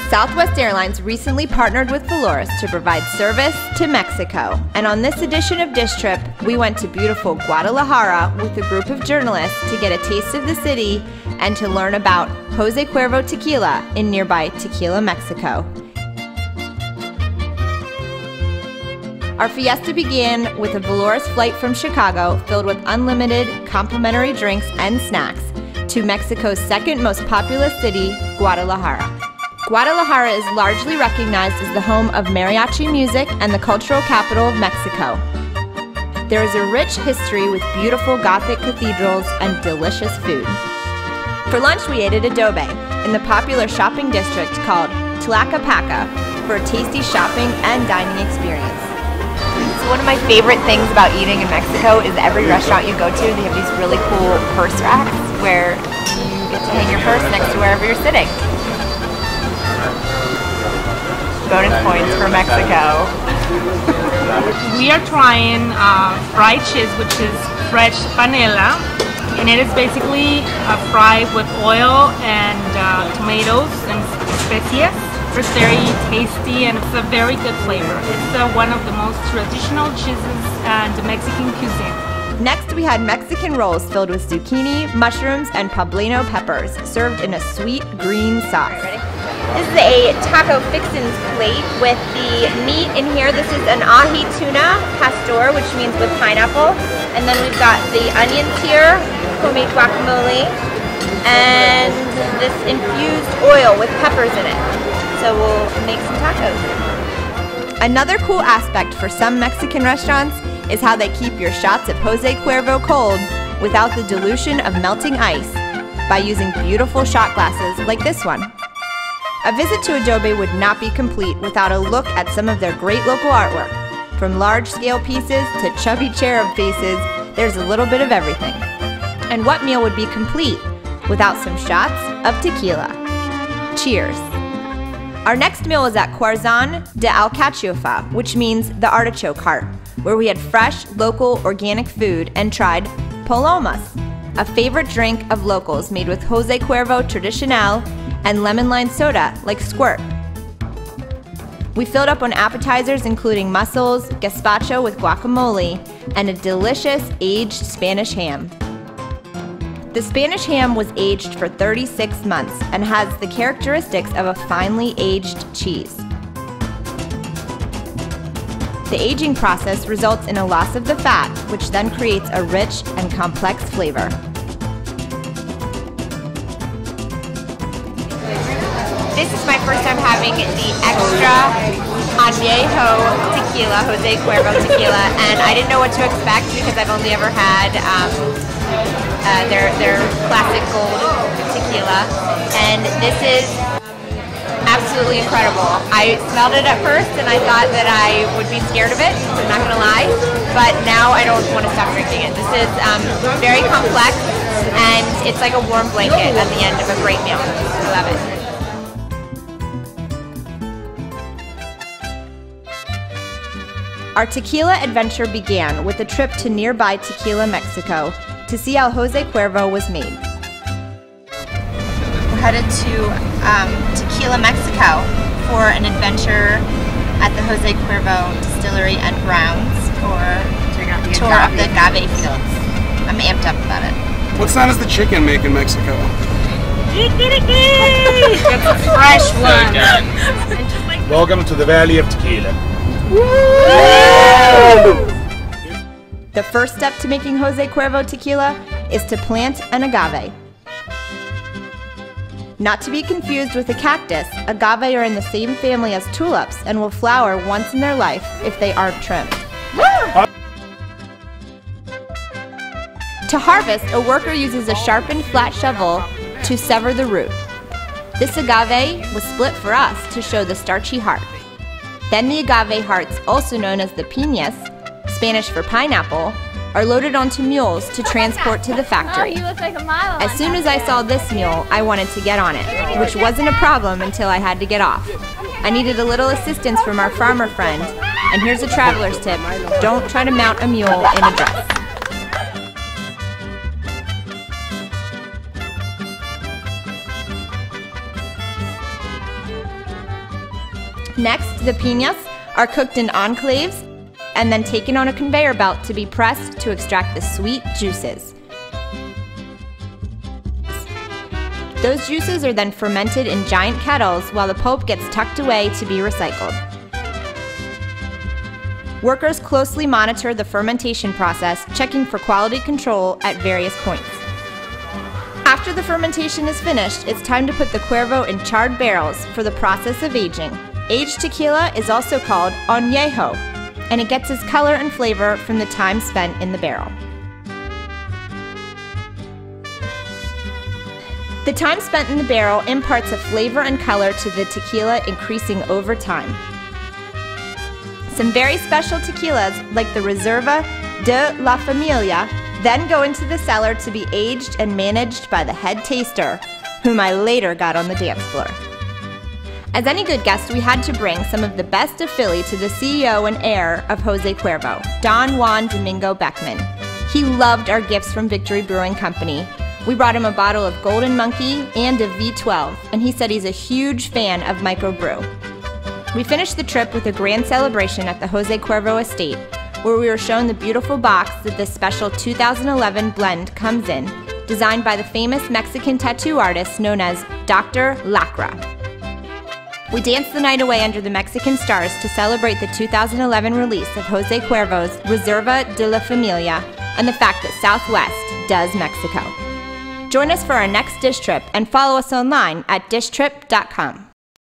Southwest Airlines recently partnered with Dolores to provide service to Mexico. And on this edition of Dish Trip, we went to beautiful Guadalajara with a group of journalists to get a taste of the city and to learn about José Cuervo Tequila in nearby Tequila, Mexico. Our fiesta began with a Dolores flight from Chicago filled with unlimited complimentary drinks and snacks to Mexico's second most populous city, Guadalajara. Guadalajara is largely recognized as the home of mariachi music and the cultural capital of Mexico. There is a rich history with beautiful Gothic cathedrals and delicious food. For lunch, we ate at Adobe in the popular shopping district called Tlaquepaque for a tasty shopping and dining experience. So one of my favorite things about eating in Mexico is every restaurant you go to, they have these really cool purse racks where you get to hang your purse next to wherever you're sitting. Bonus points for Mexico. We are trying fried cheese, which is fresh panela, and it is basically fried with oil and tomatoes and especias. It's very tasty and it's a very good flavor. It's one of the most traditional cheeses in the Mexican cuisine. Next, we had Mexican rolls filled with zucchini, mushrooms, and poblano peppers, served in a sweet green sauce. This is a taco fixins plate with the meat in here. This is an ahi tuna pastor, which means with pineapple. And then we've got the onions here, homemade guacamole, and this infused oil with peppers in it. So we'll make some tacos. Another cool aspect for some Mexican restaurants is how they keep your shots of José Cuervo cold without the dilution of melting ice by using beautiful shot glasses like this one. A visit to Adobe would not be complete without a look at some of their great local artwork. From large-scale pieces to chubby cherub faces, there's a little bit of everything. And what meal would be complete without some shots of tequila? Cheers. Our next meal was at Corazon de Alcachofa, which means the artichoke heart, where we had fresh, local, organic food and tried palomas, a favorite drink of locals made with José Cuervo Tradicional and lemon lime soda like Squirt. We filled up on appetizers including mussels, gazpacho with guacamole, and a delicious aged Spanish ham. The Spanish ham was aged for 36 months and has the characteristics of a finely aged cheese. The aging process results in a loss of the fat, which then creates a rich and complex flavor. This is my first time having the extra añejo tequila, José Cuervo tequila, and I didn't know what to expect because I've only ever had their classic gold tequila, and this is absolutely incredible. I smelled it at first and I thought that I would be scared of it, I'm not gonna lie, but now I don't want to stop drinking it. This is very complex and it's like a warm blanket at the end of a great meal. I love it. Our tequila adventure began with a trip to nearby Tequila, Mexico to see how José Cuervo was made. We're headed to Tequila, Mexico for an adventure at the José Cuervo Distillery and Grounds for a tour of the agave fields. I'm amped up about it. What sound does the chicken make in Mexico? It's a fresh one. Welcome to the Valley of Tequila. The first step to making José Cuervo tequila is to plant an agave. Not to be confused with a cactus, agave are in the same family as tulips and will flower once in their life if they aren't trimmed. To harvest, a worker uses a sharpened flat shovel to sever the root. This agave was split for us to show the starchy heart. Then the agave hearts, also known as the piñas, Spanish for pineapple, are loaded onto mules to transport to the factory. As soon as I saw this mule, I wanted to get on it, which wasn't a problem until I had to get off. I needed a little assistance from our farmer friend, and here's a traveler's tip: don't try to mount a mule in a dress. Next, the piñas are cooked in enclaves and then taken on a conveyor belt to be pressed to extract the sweet juices. Those juices are then fermented in giant kettles while the pulp gets tucked away to be recycled. Workers closely monitor the fermentation process, checking for quality control at various points. After the fermentation is finished, it's time to put the Cuervo in charred barrels for the process of aging. Aged tequila is also called añejo, and it gets its color and flavor from the time spent in the barrel. The time spent in the barrel imparts a flavor and color to the tequila, increasing over time. Some very special tequilas, like the Reserva de la Familia, then go into the cellar to be aged and managed by the head taster, whom I later got on the dance floor. As any good guest, we had to bring some of the best of Philly to the CEO and heir of José Cuervo, Don Juan Domingo Beckman. He loved our gifts from Victory Brewing Company. We brought him a bottle of Golden Monkey and a V12, and he said he's a huge fan of microbrew. We finished the trip with a grand celebration at the José Cuervo Estate, where we were shown the beautiful box that this special 2011 blend comes in, designed by the famous Mexican tattoo artist known as Dr. Lacra. We danced the night away under the Mexican stars to celebrate the 2011 release of José Cuervo's Reserva de la Familia and the fact that Southwest does Mexico. Join us for our next dish trip and follow us online at dishtrip.com.